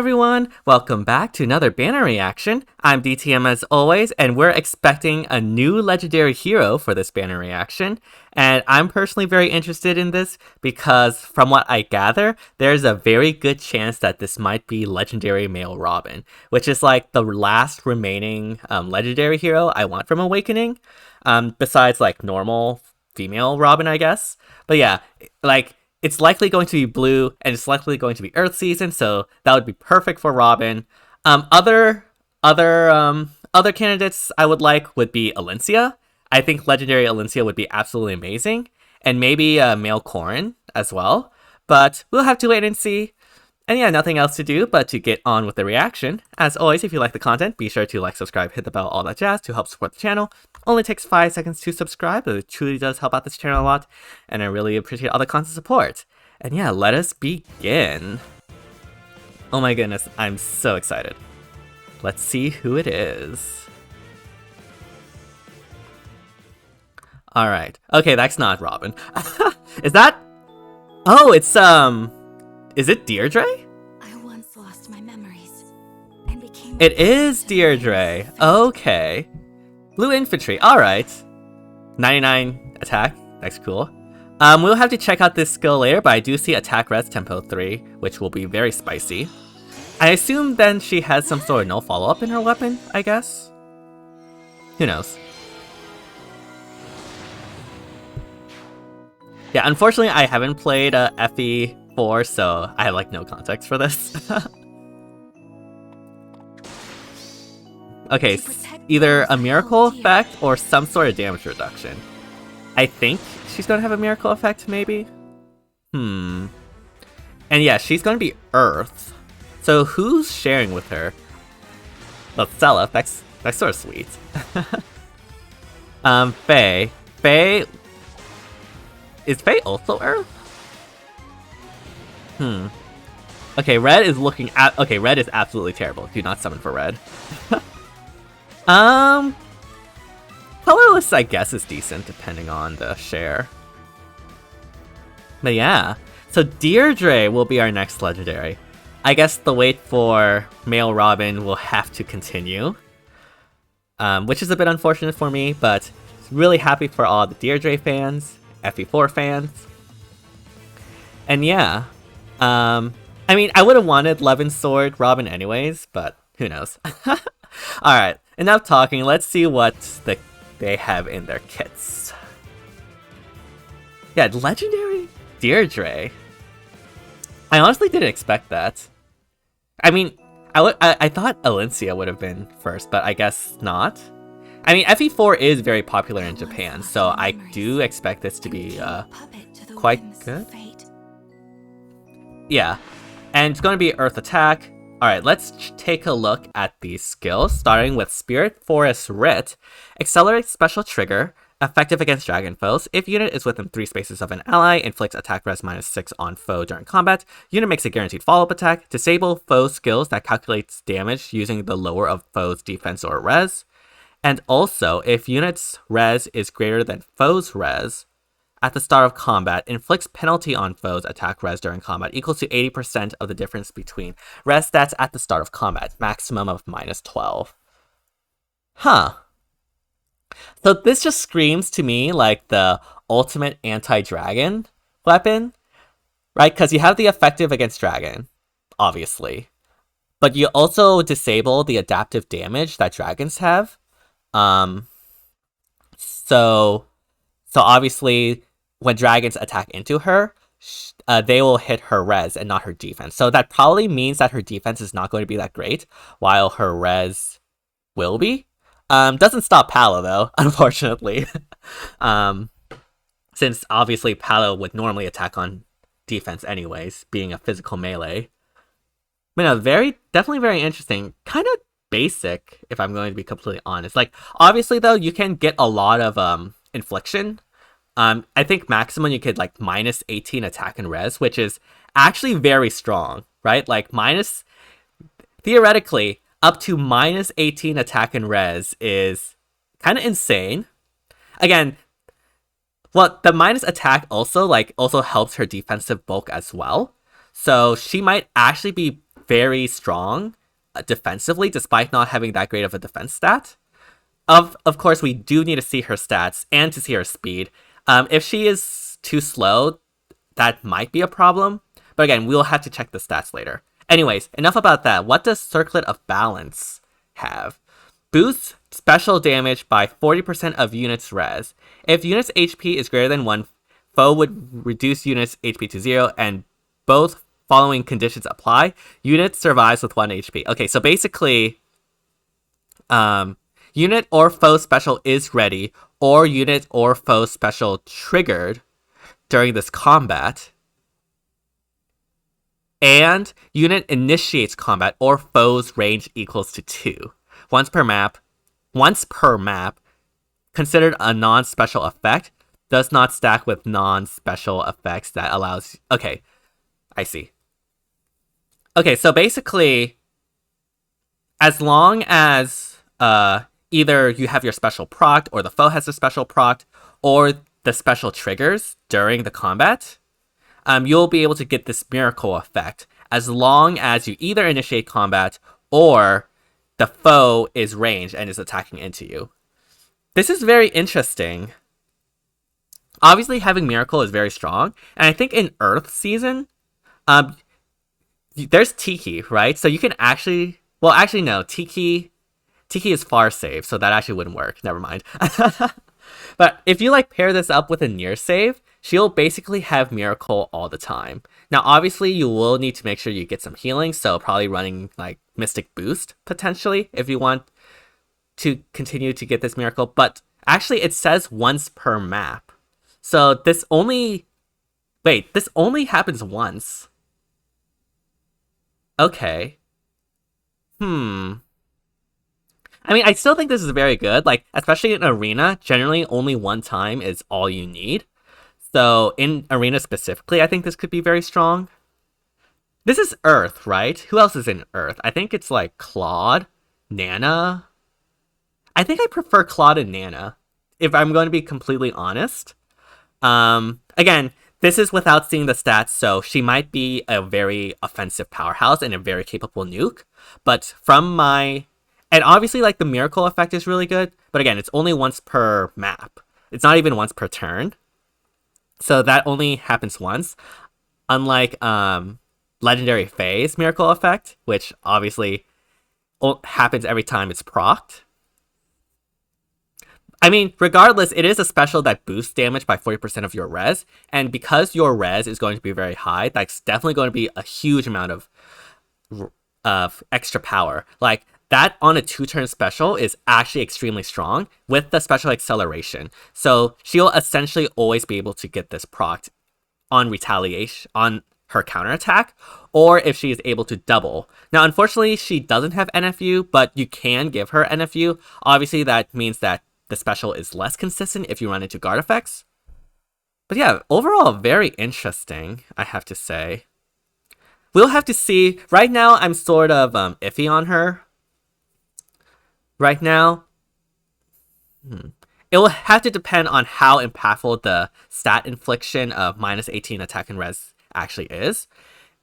everyone, welcome back to another banner reaction. I'm DTM as always, and we're expecting a new legendary hero for this banner reaction. And I'm personally very interested in this because from what I gather, there's a very good chance that this might be legendary male Robin, which is like the last remaining legendary hero I want from Awakening, besides like normal female Robin, I guess. But yeah, like, it's likely going to be blue, and it's likely going to be Earth season, so that would be perfect for Robin. Other candidates I would like would be Alencia. I think Legendary Alencia would be absolutely amazing, and maybe male Corrin as well. But we'll have to wait and see. And yeah, nothing else to do but to get on with the reaction. As always, if you like the content, be sure to like, subscribe, hit the bell, all that jazz to help support the channel. Only takes 5 seconds to subscribe, but it truly does help out this channel a lot, and I really appreciate all the constant support. And yeah, let us begin. Oh my goodness, I'm so excited. Let's see who it is. Alright. Okay, that's not Robin. Is that... Oh, it's, is it Deirdre? I once lost my memories and became... It is Deirdre. Okay. Blue infantry. Alright. 99 attack. That's cool. We'll have to check out this skill later, but I do see attack res tempo 3, which will be very spicy. I assume then she has some sort of no follow-up in her weapon, I guess? Who knows? Yeah, unfortunately I haven't played FE4, so I have like no context for this. Okay, either a miracle effect or some sort of damage reduction. I think she's gonna have a miracle effect, maybe? And yeah, she's gonna be Earth. So who's sharing with her? Well, Stella, that's sort of sweet. Faye. Faye... Is Faye also Earth? Okay, Red is looking at... Okay, Red is absolutely terrible. Do not summon for Red. Colorless, I guess, is decent, depending on the share. But yeah, so Deirdre will be our next legendary. I guess the wait for male Robin will have to continue. Which is a bit unfortunate for me, but really happy for all the Deirdre fans, FE4 fans. And yeah, I mean, I would have wanted Levin Sword Robin anyways, but who knows. Alright, enough talking, let's see what they have in their kits. Yeah, legendary Deirdre. I honestly didn't expect that. I mean, I thought Alencia would have been first, but I guess not. I mean, FE4 is very popular in Japan, so I do expect this to be quite good. Yeah, and it's going to be Earth attack. Alright, let's take a look at these skills, starting with Spirit Forest Writ. Accelerate special trigger, effective against dragon foes. If unit is within 3 spaces of an ally, inflicts attack res -6 on foe during combat. Unit makes a guaranteed follow-up attack. Disable foe skills that calculates damage using the lower of foe's defense or res. And also, if unit's res is greater than foe's res, at the start of combat, inflicts penalty on foes attack res during combat equals to 80% of the difference between res stats at the start of combat, maximum of -12. Huh. So this just screams to me like the ultimate anti-dragon weapon, right? Because you have the effective against dragon, obviously. But you also disable the adaptive damage that dragons have. So obviously, when dragons attack into her, they will hit her res and not her defense. So that probably means that her defense is not going to be that great, while her res will be. Doesn't stop Palo though, unfortunately. Since obviously Palo would normally attack on defense anyways, being a physical melee. But no, definitely very interesting. Kind of basic, if I'm going to be completely honest. Like, obviously though, you can get a lot of infliction. I think maximum you could like -18 attack and res, which is actually very strong, right? Like theoretically, up to -18 attack and res is kind of insane. Again, well, the minus attack also helps her defensive bulk as well. So she might actually be very strong defensively, despite not having that great of a defense stat. Of course, we do need to see her stats and to see her speed. If she is too slow, that might be a problem. But again, we'll have to check the stats later. Anyways, enough about that. What does Circlet of Balance have? Boosts special damage by 40% of units' res. If units' HP is greater than 1, foe would reduce units' HP to 0, and both following conditions apply. Unit survives with 1 HP. Okay, so basically, unit or foe special is ready, or unit or foe special triggered during this combat, and unit initiates combat or foe's range equals to 2. Once per map, considered a non-special effect, does not stack with non-special effects that allows... Okay, I see. Okay, so basically, as long as either you have your special proc, or the foe has a special proc, or the special triggers during the combat, you'll be able to get this miracle effect as long as you either initiate combat or the foe is ranged and is attacking into you. This is very interesting. Obviously, having miracle is very strong, and I think in Earth season, there's Tiki, right? So you can actually... Well, actually, no. Tiki is far save, so that actually wouldn't work. Never mind. But if you pair this up with a near save, she'll basically have miracle all the time. Now, obviously, you will need to make sure you get some healing, so probably running Mystic Boost, potentially, if you want to continue to get this miracle. But actually, it says once per map. So this only... Wait, this only happens once. Okay. I mean, I still think this is very good. Especially in Arena, generally only one time is all you need. So in Arena specifically, I think this could be very strong. This is Earth, right? Who else is in Earth? I think it's Claude, Nana. I think I prefer Claude and Nana, if I'm going to be completely honest. Again, this is without seeing the stats, so she might be a very offensive powerhouse and a very capable nuke. But from my... And obviously, the miracle effect is really good, but again, it's only once per map. It's not even once per turn. So that only happens once. Unlike Legendary Phase miracle effect, which obviously happens every time it's procced. I mean, regardless, it is a special that boosts damage by 40% of your res, and because your res is going to be very high, that's definitely going to be a huge amount of extra power. That on a 2-turn special is actually extremely strong with the special acceleration. So she'll essentially always be able to get this proc on retaliation, on her counterattack, or if she is able to double. Now, unfortunately, she doesn't have NFU, but you can give her NFU. Obviously, that means that the special is less consistent if you run into guard effects. But yeah, overall, very interesting, I have to say. We'll have to see. Right now, I'm sort of iffy on her. Right now, it will have to depend on how impactful the stat infliction of -18 attack and res actually is,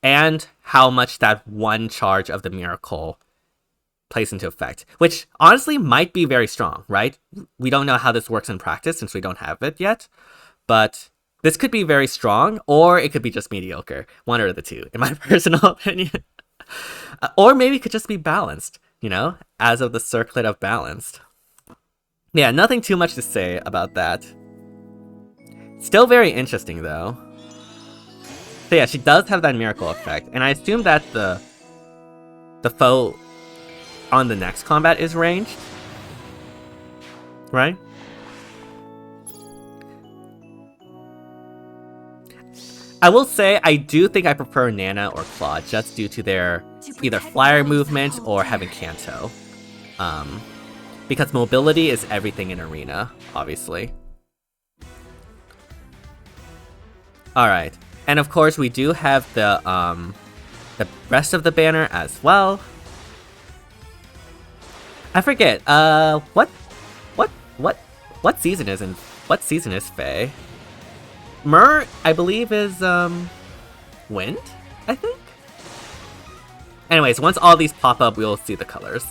and how much that one charge of the miracle plays into effect, which honestly might be very strong, right? We don't know how this works in practice since we don't have it yet, but this could be very strong, or it could be just mediocre. One or the two, in my personal opinion. Or maybe it could just be balanced, as of the Circlet of Balanced. Yeah, nothing too much to say about that. Still very interesting, though. So yeah, she does have that miracle effect, and I assume that the foe on the next combat is ranged, right? I will say I do think I prefer Nana or Claude just due to their either flyer movement or having Kanto. Because mobility is everything in Arena, obviously. Alright, and of course we do have the rest of the banner as well. I forget, what season is Faye? Myr, I believe, is, Wind, I think? Anyways, once all these pop up, we'll see the colors.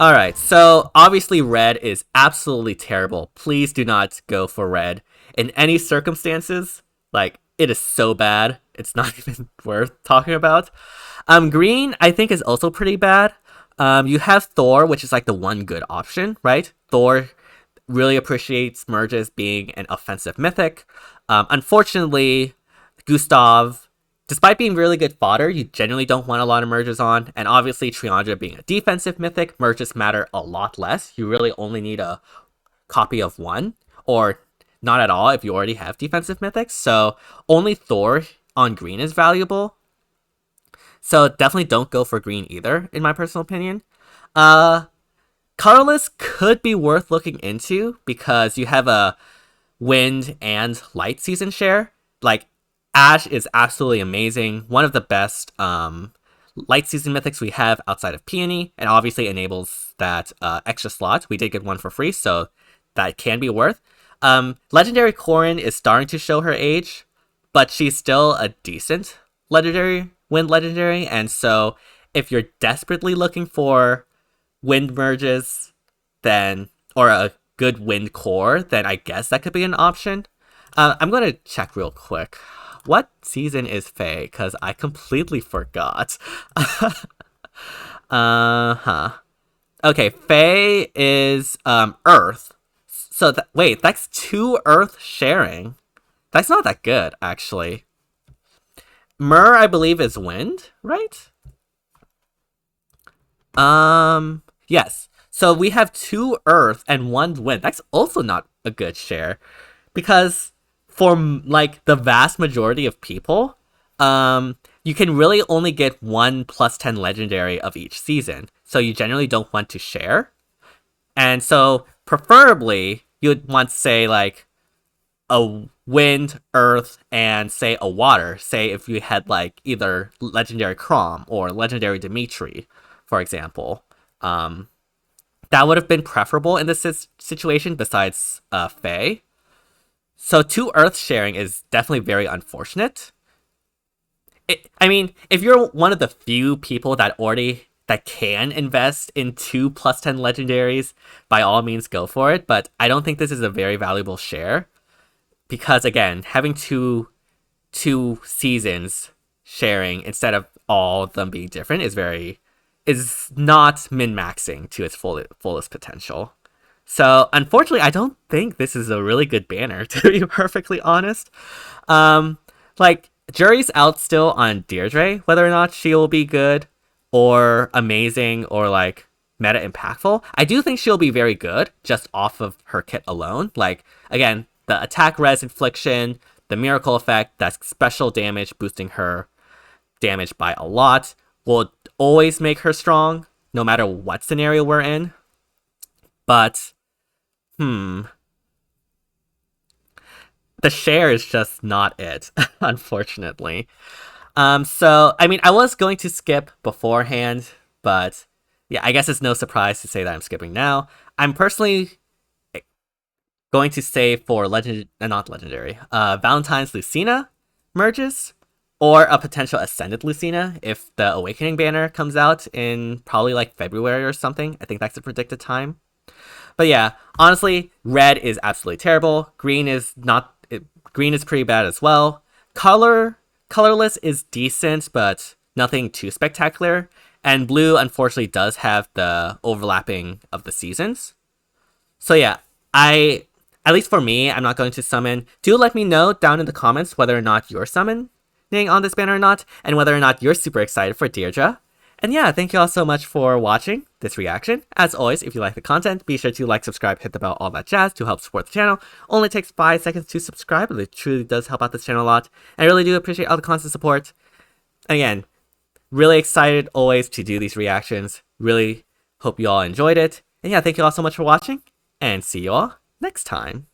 Alright, so obviously red is absolutely terrible. Please do not go for red in any circumstances. Like, it is so bad, it's not even worth talking about. Green, I think, is also pretty bad. You have Thor, which is like the one good option, right? Thor really appreciates merges being an offensive mythic. Unfortunately, Gustav, despite being really good fodder, you generally don't want a lot of merges on. And obviously, Triandra being a defensive mythic, merges matter a lot less. You really only need a copy of one, or not at all if you already have defensive mythics. So only Thor on green is valuable. So definitely don't go for green either, in my personal opinion. Colorless could be worth looking into because you have a wind and light season share. Like, Ash is absolutely amazing. One of the best light season mythics we have outside of Peony, and obviously enables that extra slot. We did get one for free, so that can be worth. Legendary Corrin is starting to show her age, but she's still a decent wind legendary, and so if you're desperately looking for wind merges, then, or a good wind core, then I guess that could be an option. I'm gonna check real quick. What season is Fae? Because I completely forgot. Okay, Fae is Earth. So wait, that's 2 Earth sharing. That's not that good, actually. Myr, I believe, is wind, right? Yes. So we have 2 Earth and 1 wind. That's also not a good share, because for like the vast majority of people, you can really only get 1 +10 legendary of each season. So you generally don't want to share. And so preferably you would want, say, like a wind, earth, and say a water. Say if you had like either legendary Chrom or legendary Dimitri, for example. That would have been preferable in this situation besides Fae. So 2 Earth sharing is definitely very unfortunate. I mean, if you're one of the few people that can invest in 2 +10 legendaries, by all means go for it, but I don't think this is a very valuable share. Because again, having two seasons sharing instead of all of them being different is not min-maxing to its fullest potential. So unfortunately, I don't think this is a really good banner, to be perfectly honest. Like, jury's out still on Deirdre, whether or not she will be good or amazing or like meta impactful. I do think she'll be very good just off of her kit alone. Like, again, the attack res infliction, the miracle effect, that special damage boosting her damage by a lot will always make her strong, no matter what scenario we're in. But, the share is just not it, unfortunately. So, I mean, I was going to skip beforehand, but yeah, I guess it's no surprise to say that I'm skipping now. I'm personally going to say for Valentine's Lucina merges, or a potential Ascended Lucina if the Awakening banner comes out in probably like February or something. I think that's the predicted time. But yeah, honestly, red is absolutely terrible. Green is pretty bad as well. Colorless is decent, but nothing too spectacular. And blue, unfortunately, does have the overlapping of the seasons. So yeah, at least for me, I'm not going to summon. Do let me know down in the comments whether or not you're summoning on this banner or not, and whether or not you're super excited for Deirdre. And yeah, thank you all so much for watching this reaction. As always, if you like the content, be sure to like, subscribe, hit the bell, all that jazz to help support the channel. Only takes 5 seconds to subscribe, but it truly does help out this channel a lot. I really do appreciate all the constant support. Again, really excited always to do these reactions. Really hope you all enjoyed it. And yeah, thank you all so much for watching, and see you all next time.